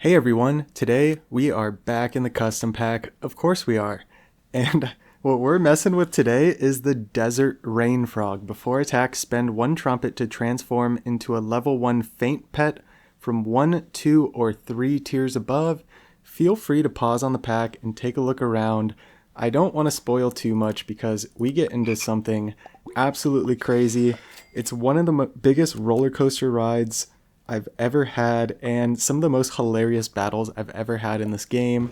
Hey everyone, today we are back in the custom pack. Of course we are. And what we're messing with today is the Desert Rain Frog. Before attack, spend one trumpet to transform into a level 1 faint pet from 1, 2, or 3 tiers above. Feel free to pause on the pack and take a look around. I don't want to spoil too much because we get into something absolutely crazy. It's one of the biggest roller coaster rides I've ever had, and some of the most hilarious battles I've ever had in this game.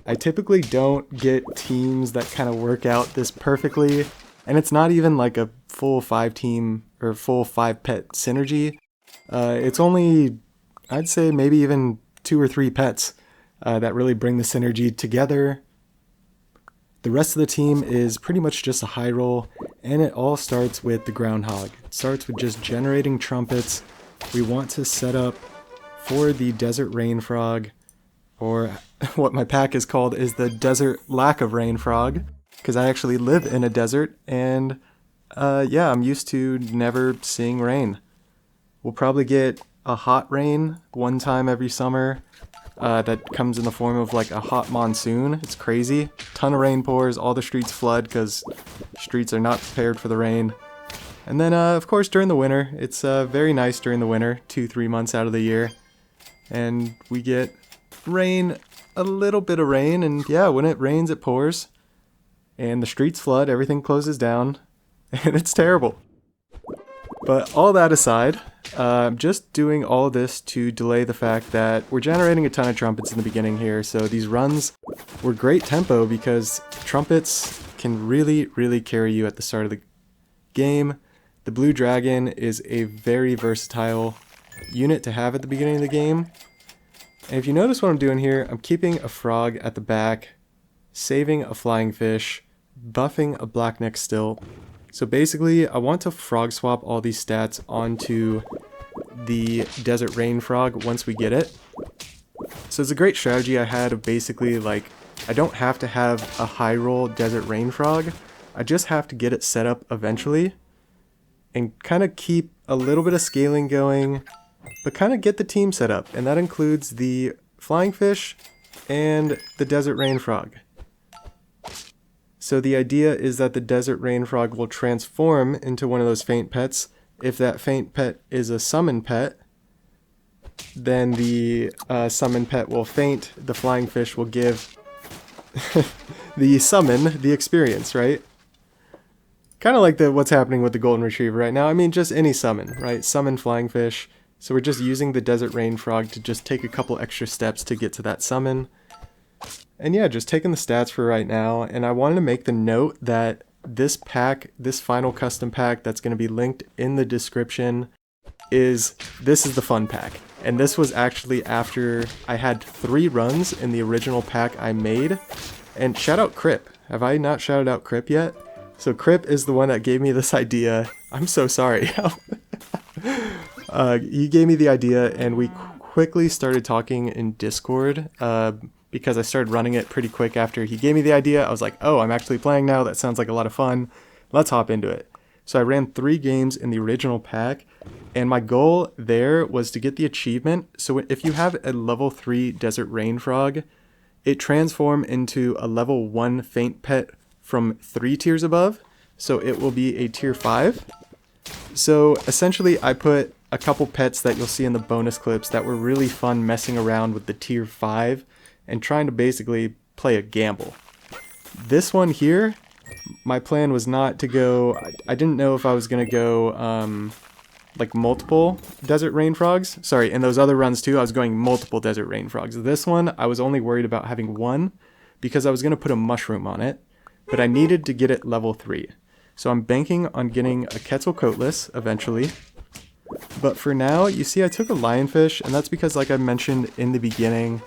I typically don't get teams that kind of work out this perfectly, and it's not even like a full 5 team or full 5 pet synergy. It's only, I'd say maybe even 2 or 3 pets that really bring the synergy together. The rest of the team is pretty much just a high roll, and it all starts with the groundhog. It starts with just generating trumpets. We want to set up for the Desert Rain Frog, or what my pack is called is the Desert Lack of Rain Frog, because I actually live in a desert, and yeah, I'm used to never seeing rain. We'll probably get a hot rain one time every summer that comes in the form of like a hot monsoon. It's crazy. Ton of rain pours, all the streets flood because streets are not prepared for the rain. And then, of course, during the winter, it's very nice during the winter, 2-3 months out of the year. And we get rain, a little bit of rain, and yeah, when it rains, it pours. And the streets flood, everything closes down, and it's terrible. But all that aside, I'm just doing all of this to delay the fact that we're generating a ton of trumpets in the beginning here, so these runs were great tempo because trumpets can really carry you at the start of the game. The Blue Dragon is a very versatile unit to have at the beginning of the game. And if you notice what I'm doing here, I'm keeping a frog at the back, saving a flying fish, buffing a blackneck stilt. So basically, I want to frog swap all these stats onto the Desert Rain Frog once we get it. So it's a great strategy I had of basically like, I don't have to have a high roll Desert Rain Frog. I just have to get it set up eventually and kind of keep a little bit of scaling going, but kind of get the team set up. And that includes the flying fish and the Desert Rain Frog. So the idea is that the Desert Rain Frog will transform into one of those faint pets. If that faint pet is a summon pet, then the summon pet will faint. The flying fish will give the summon the experience, right? Kind of like what's happening with the Golden Retriever right now. I mean, just any summon, right? Summon flying fish. So we're just using the Desert Rain Frog to just take a couple extra steps to get to that summon. And yeah, just taking the stats for right now. And I wanted to make the note that this pack, this final custom pack that's going to be linked in the description, this is the fun pack. And this was actually after I had 3 runs in the original pack I made. And shout out Crrip. Have I not shouted out Crrip yet? So Crrip is the one that gave me this idea. I'm so sorry. He gave me the idea, and we quickly started talking in Discord because I started running it pretty quick after he gave me the idea. I was like, oh, I'm actually playing now. That sounds like a lot of fun. Let's hop into it. So I ran 3 games in the original pack, and my goal there was to get the achievement. So if you have a level 3 Desert Rain Frog, it transforms into a level 1 faint pet from 3 tiers above, so it will be a tier 5. So essentially I put a couple pets that you'll see in the bonus clips that were really fun messing around with the tier 5 and trying to basically play a gamble. This one here, my plan was not to go, I didn't know if I was going to go like multiple Desert Rain Frogs. Sorry, in those other runs too, I was going multiple Desert Rain Frogs. This one, I was only worried about having one because I was going to put a mushroom on it. But I needed to get it level 3. So I'm banking on getting a Quetzalcoatlus eventually. But for now, you see I took a lionfish, and that's because, like I mentioned in the beginning,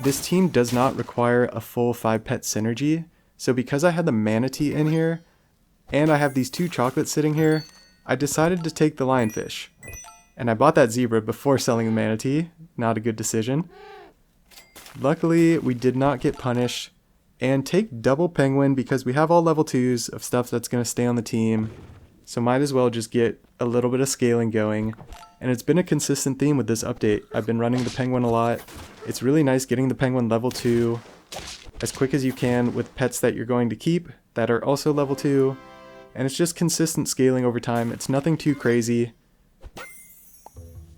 this team does not require a full 5 pet synergy. So because I had the manatee in here, and I have these 2 chocolates sitting here, I decided to take the lionfish. And I bought that zebra before selling the manatee. Not a good decision. Luckily, we did not get punished. And take double penguin because we have all level 2s of stuff that's going to stay on the team. So might as well just get a little bit of scaling going. And it's been a consistent theme with this update. I've been running the penguin a lot. It's really nice getting the penguin level 2 as quick as you can with pets that you're going to keep that are also level 2. And it's just consistent scaling over time. It's nothing too crazy.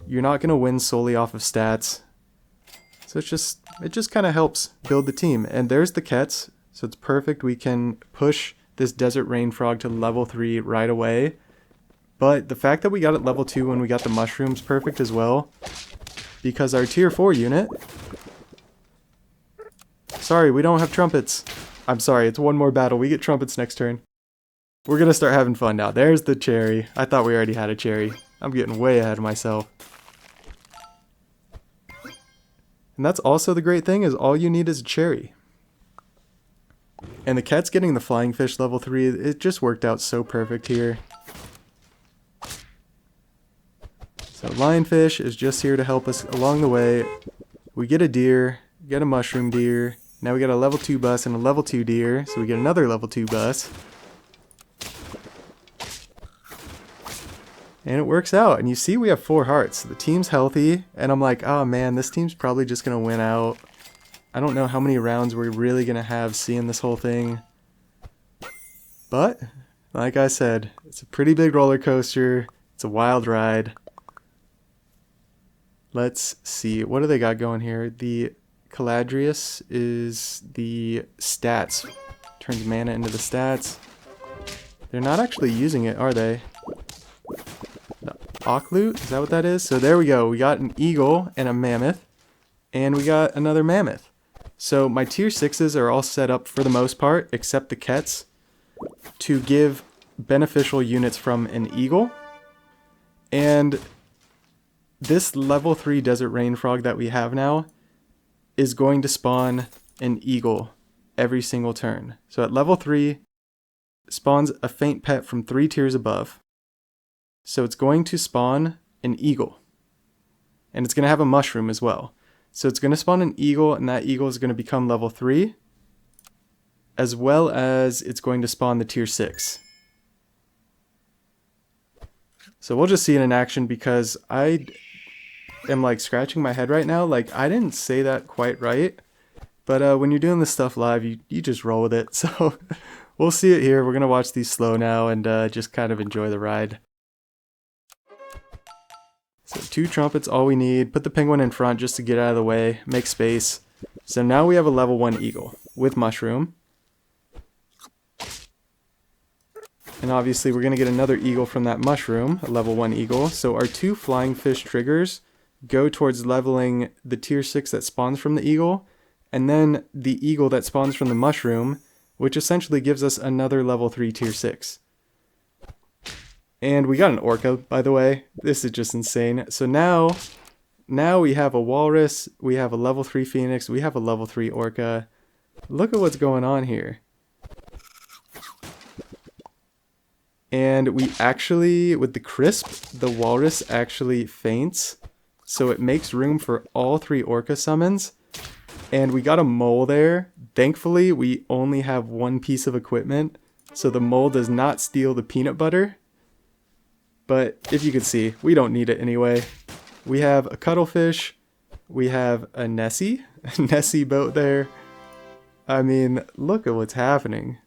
You're not going to win solely off of stats. So it just kind of helps build the team. And there's the Kets, so it's perfect. We can push this Desert Rain Frog to level 3 right away. But the fact that we got it level 2 when we got the mushrooms perfect as well. Because our tier 4 unit... Sorry, we don't have trumpets. I'm sorry, it's one more battle. We get trumpets next turn. We're going to start having fun now. There's the cherry. I thought we already had a cherry. I'm getting way ahead of myself. And that's also the great thing, is all you need is a cherry. And the cat's getting the flying fish level 3. It just worked out so perfect here. So lionfish is just here to help us along the way. We get a deer, get a mushroom deer. Now we got a level 2 bus and a level 2 deer. So we get another level 2 bus. And it works out. And you see we have 4 hearts. The team's healthy. And I'm like, oh man, this team's probably just going to win out. I don't know how many rounds we're really going to have seeing this whole thing. But, like I said, it's a pretty big roller coaster. It's a wild ride. Let's see. What do they got going here? The Caladrius is the stats. Turns mana into the stats. They're not actually using it, are they? Loot? Is that what that is? So there we go. We got an eagle and a mammoth. And we got another mammoth. So my tier 6s are all set up for the most part, except the Kets, to give beneficial units from an eagle. And this level 3 Desert Rain Frog that we have now is going to spawn an eagle every single turn. So at level 3, spawns a faint pet from 3 tiers above. So it's going to spawn an eagle. And it's going to have a mushroom as well. So it's going to spawn an eagle, and that eagle is going to become level 3. As well as it's going to spawn the tier 6. So we'll just see it in action, because I am like scratching my head right now. Like, I didn't say that quite right. But when you're doing this stuff live, you just roll with it. So we'll see it here. We're going to watch these slow now and just kind of enjoy the ride. So 2 trumpets, all we need. Put the penguin in front just to get out of the way. Make space. So now we have a level 1 eagle with mushroom. And obviously we're going to get another eagle from that mushroom, a level 1 eagle. So our 2 flying fish triggers go towards leveling the tier 6 that spawns from the eagle. And then the eagle that spawns from the mushroom, which essentially gives us another level 3 tier 6. And we got an orca, by the way. This is just insane. So now we have a walrus, we have a level 3 phoenix, we have a level 3 orca. Look at what's going on here. And we actually, with the Crrip, the walrus actually faints. So it makes room for all 3 orca summons. And we got a mole there. Thankfully, we only have 1 piece of equipment. So the mole does not steal the peanut butter. But if you can see, we don't need it anyway. We have a cuttlefish. We have a Nessie boat there. I mean, look at what's happening.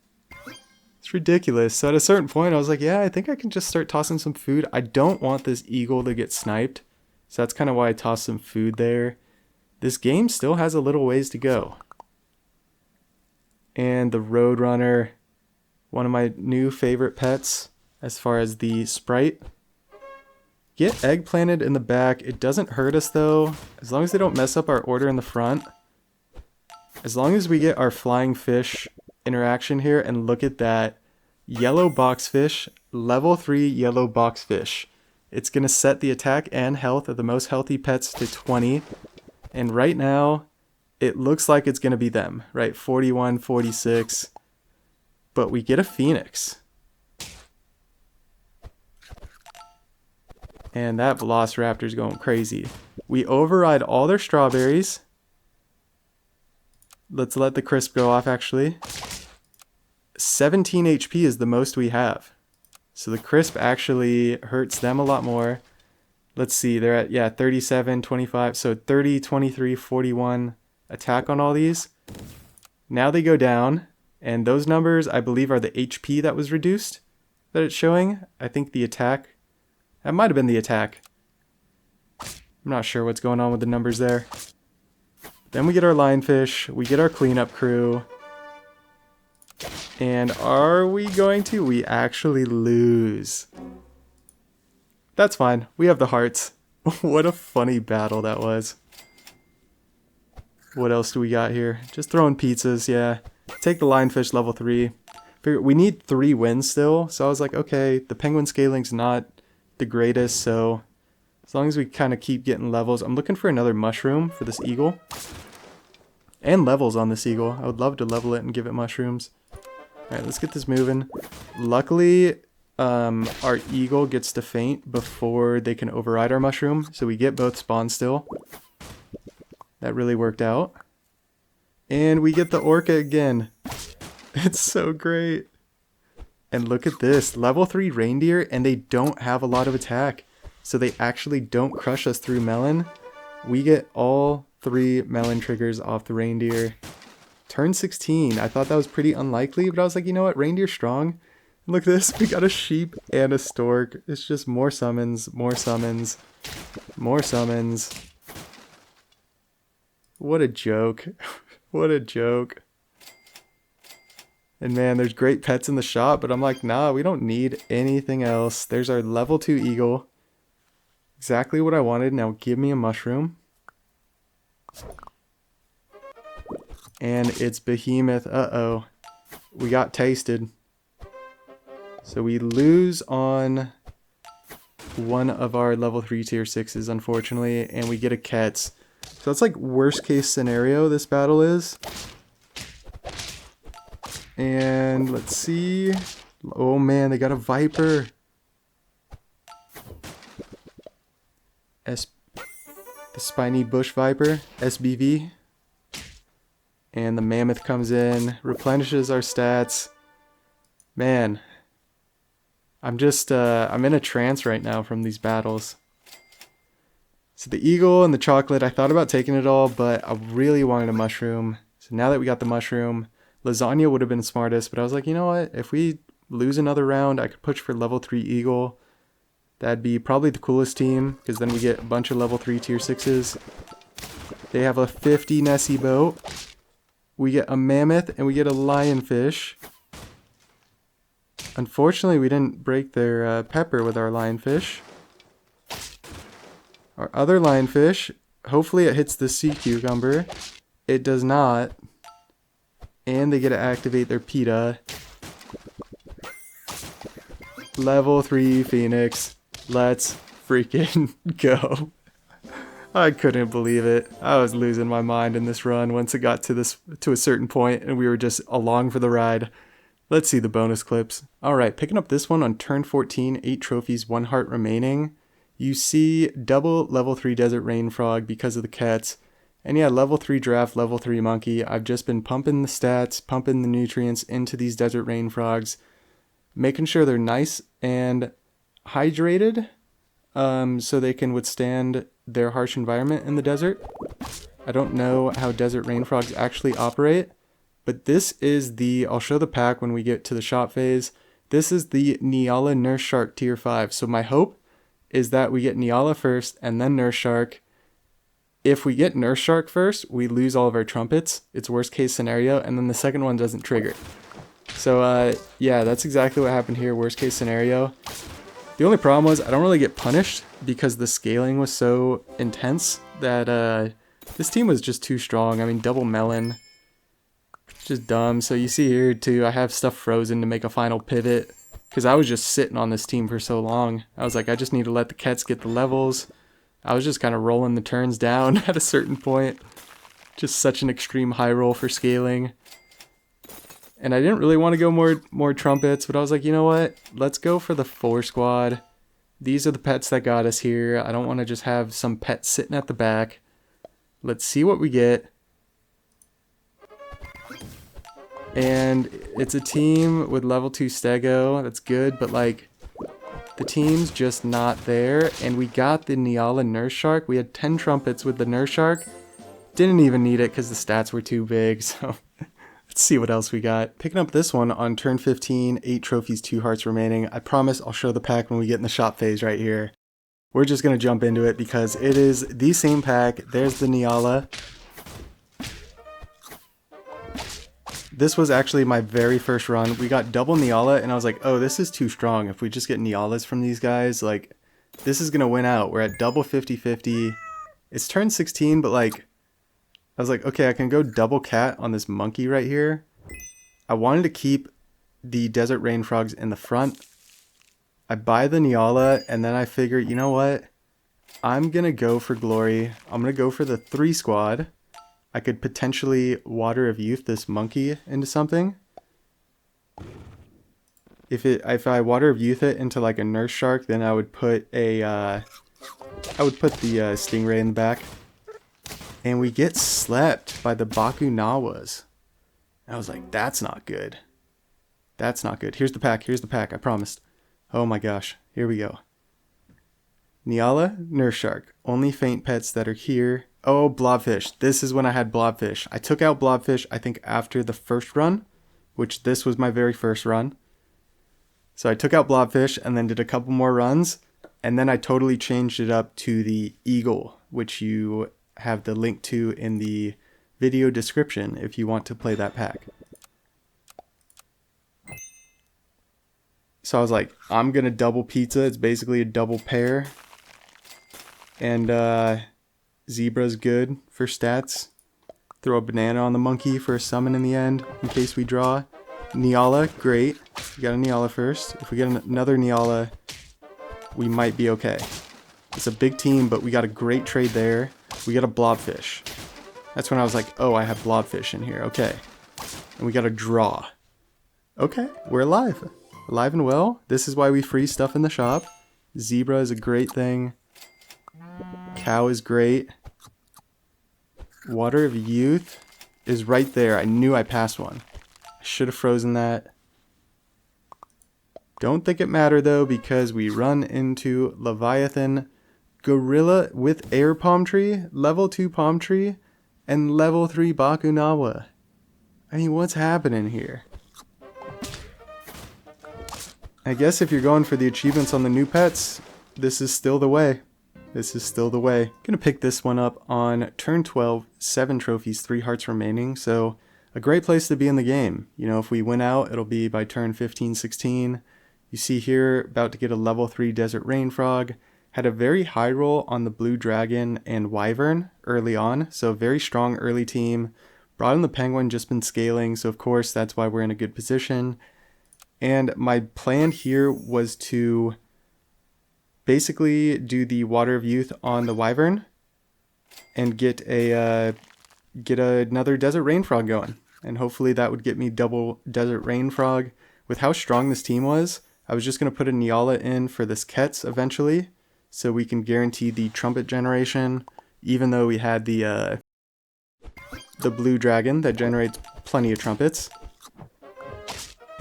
It's ridiculous. So at a certain point, I was like, yeah, I think I can just start tossing some food. I don't want this eagle to get sniped. So that's kind of why I tossed some food there. This game still has a little ways to go. And the Roadrunner, one of my new favorite pets. As far as the sprite. Get egg planted in the back. It doesn't hurt us though. As long as they don't mess up our order in the front. As long as we get our flying fish interaction here. And look at that. Yellow boxfish. Level 3 yellow boxfish. It's going to set the attack and health of the most healthy pets to 20. And right now, it looks like it's going to be them. Right? 41, 46. But we get a phoenix. And that Velociraptor's going crazy. We override all their strawberries. Let's let the Crrip go off, actually. 17 HP is the most we have. So the Crrip actually hurts them a lot more. Let's see, they're at, yeah, 37, 25, so 30, 23, 41 attack on all these. Now they go down, and those numbers, I believe, are the HP that was reduced that it's showing. I think the attack, that might have been the attack. I'm not sure what's going on with the numbers there. Then we get our lionfish, we get our cleanup crew. And are we going to? We actually lose. That's fine. We have the hearts. What a funny battle that was. What else do we got here? Just throwing pizzas, yeah. Take the lionfish level 3. We need 3 wins still. So I was like, okay, the penguin scaling's not the greatest. So as long as we kind of keep getting levels. I'm looking for another mushroom for this eagle. And levels on this eagle. I would love to level it and give it mushrooms. Alright, let's get this moving. Luckily, our eagle gets to faint before they can override our mushroom. So we get both spawns still. That really worked out. And we get the orca again. It's so great. And look at this. Level 3 reindeer, and they don't have a lot of attack. So they actually don't crush us through melon. We get all 3 melon triggers off the reindeer. Turn 16. I thought that was pretty unlikely, but I was like, you know what? Reindeer's strong. Look at this. We got a sheep and a stork. It's just more summons, more summons, more summons. What a joke. What a joke. And man, there's great pets in the shop, but I'm like, nah, we don't need anything else. There's our level 2 eagle. Exactly what I wanted. Now give me a mushroom. And it's behemoth. Uh-oh. We got tasted. So we lose on one of our level 3 tier 6s, unfortunately, and we get a Kets. So that's like worst case scenario this battle is. And let's see. Oh man, they got a Viper. The Spiny Bush Viper, SBV. And the Mammoth comes in, replenishes our stats. Man, I'm just, I'm in a trance right now from these battles. So the eagle and the chocolate, I thought about taking it all, but I really wanted a mushroom. So now that we got the mushroom, lasagna would have been smartest, but I was like, you know what? If we lose another round, I could push for level 3 eagle. That'd be probably the coolest team, because then we get a bunch of level 3 tier 6s. They have a 50 Nessie boat. We get a mammoth and we get a lionfish. Unfortunately, we didn't break their pepper with our lionfish. Our other lionfish, hopefully it hits the sea cucumber. It does not. And they get to activate their PETA. Level 3 Phoenix. Let's freaking go. I couldn't believe it. I was losing my mind in this run once it got to a certain point and we were just along for the ride. Let's see the bonus clips. Alright, picking up this one on turn 14, 8 trophies, 1 heart remaining. You see double level 3 Desert Rain Frog because of the Kets. And yeah, level 3 Giraffe, level 3 Monkey. I've just been pumping the stats, pumping the nutrients into these Desert Rain Frogs. Making sure they're nice and hydrated so they can withstand their harsh environment in the desert. I don't know how Desert Rain Frogs actually operate, but this is the, I'll show the pack when we get to the shop phase. This is the Nyala Nurse Shark tier 5. So my hope is that we get Nyala first and then Nurse Shark. If we get Nurse Shark first, we lose all of our trumpets. It's worst case scenario, and then the second one doesn't trigger. So yeah, that's exactly what happened here, worst case scenario. The only problem was I don't really get punished because the scaling was so intense that this team was just too strong. I mean, double melon, just dumb. So you see here too, I have stuff frozen to make a final pivot because I was just sitting on this team for so long. I was like, I just need to let the Kets get the levels. I was just kind of rolling the turns down at a certain point. Just such an extreme high roll for scaling. And I didn't really want to go more trumpets, but I was like, you know what? Let's go for the 4 squad. These are the pets that got us here. I don't want to just have some pet sitting at the back. Let's see what we get. And it's a team with level 2 stego. That's good, but like, The team's just not there, and we got the Nyala and Nurse Shark. We had 10 trumpets with the Nurse Shark. Didn't even need it because the stats were too big, so let's see what else we got. Picking up this one on turn 15, 8 trophies, 2 hearts remaining. I promise I'll show the pack when we get in the shop phase right here. We're just going to jump into it because it is the same pack. There's the Nyala. This was actually my very first run. We got double Nyala, and I was like, oh, this is too strong. If we just get Nyalas from these guys, like, this is going to win out. We're at double 50-50. It's turn 16, but, like, I was like, okay, I can go double cat on this monkey right here. I wanted to keep the Desert Rain Frogs in the front. I buy the Nyala, and then I figure, you know what? I'm going to go for glory. I'm going to go for the 3 squad. I could potentially Water of Youth this monkey into something. If I Water of Youth it into like a Nurse Shark, then I would put the Stingray in the back. And we get slept by the Bakunawas. I was like, that's not good. That's not good. Here's the pack. Here's the pack. I promised. Oh my gosh. Here we go. Nyala, Nurse Shark. Only faint pets that are here. Oh, Blobfish. This is when I had Blobfish. I took out Blobfish, I think, after the first run, which this was my very first run. So I took out Blobfish and then did a couple more runs. And then I totally changed it up to the Eagle, which you have the link to in the video description if you want to play that pack. So I was like, I'm going to double pizza. It's basically a double pair. And Zebra's good for stats. Throw a banana on the monkey for a summon in the end in case we draw. Nyala, great. We got a Nyala first. If we get another Nyala, we might be okay. It's a big team, but we got a great trade there. We got a Blobfish. That's when I was like, oh, I have Blobfish in here. Okay. And we got a draw. Okay, we're alive. Alive and well. This is why we freeze stuff in the shop. Zebra is a great thing. Cow is great. Water of Youth is right there. I knew I passed one. I should have frozen that. Don't think it mattered though because we run into Leviathan, Gorilla with Air Palm Tree, level 2 Palm Tree, and level 3 Bakunawa. I mean, what's happening here? I guess if you're going for the achievements on the new pets, this is still the way. This is still the way. Gonna pick this one up on turn 12, 7 trophies, 3 hearts remaining, so a great place to be in the game. You know, if we win out, it'll be by turn 15, 16. You see here, about to get a level 3 Desert Rain Frog. Had a very high roll on the Blue Dragon and Wyvern early on, so very strong early team. Brought in the Penguin, just been scaling, so of course that's why we're in a good position. And my plan here was to basically do the Water of Youth on the Wyvern and get another Desert Rain Frog going. And hopefully that would get me double Desert Rain Frog. With how strong this team was, I was just going to put a Nyala in for this Kets eventually, so we can guarantee the Trumpet generation, even though we had the Blue Dragon that generates plenty of Trumpets.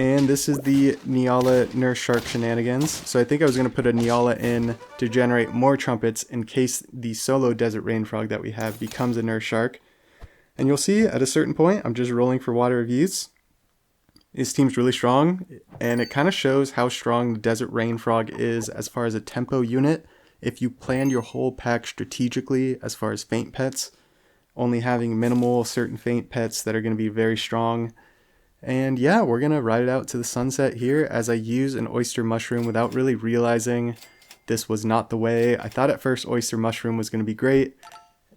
And this is the Nyala Nurse Shark shenanigans. So I think I was going to put a Nyala in to generate more Trumpets in case the solo Desert Rain Frog that we have becomes a Nurse Shark. And you'll see at a certain point, I'm just rolling for Water of Youth. This team's really strong, and it kind of shows how strong the Desert Rain Frog is as far as a tempo unit. If you plan your whole pack strategically as far as faint pets, only having minimal certain faint pets that are going to be very strong. And yeah, we're going to ride it out to the sunset here as I use an Oyster Mushroom without really realizing this was not the way. I thought at first Oyster Mushroom was going to be great.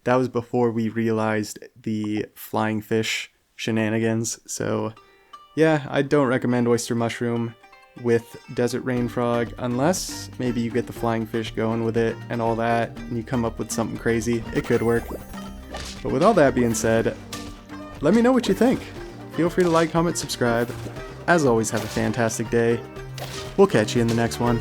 That was before we realized the flying fish shenanigans. So yeah, I don't recommend Oyster Mushroom with Desert Rain Frog unless maybe you get the flying fish going with it and all that and you come up with something crazy. It could work. But with all that being said, let me know what you think. Feel free to like, comment, subscribe. As always, have a fantastic day. We'll catch you in the next one.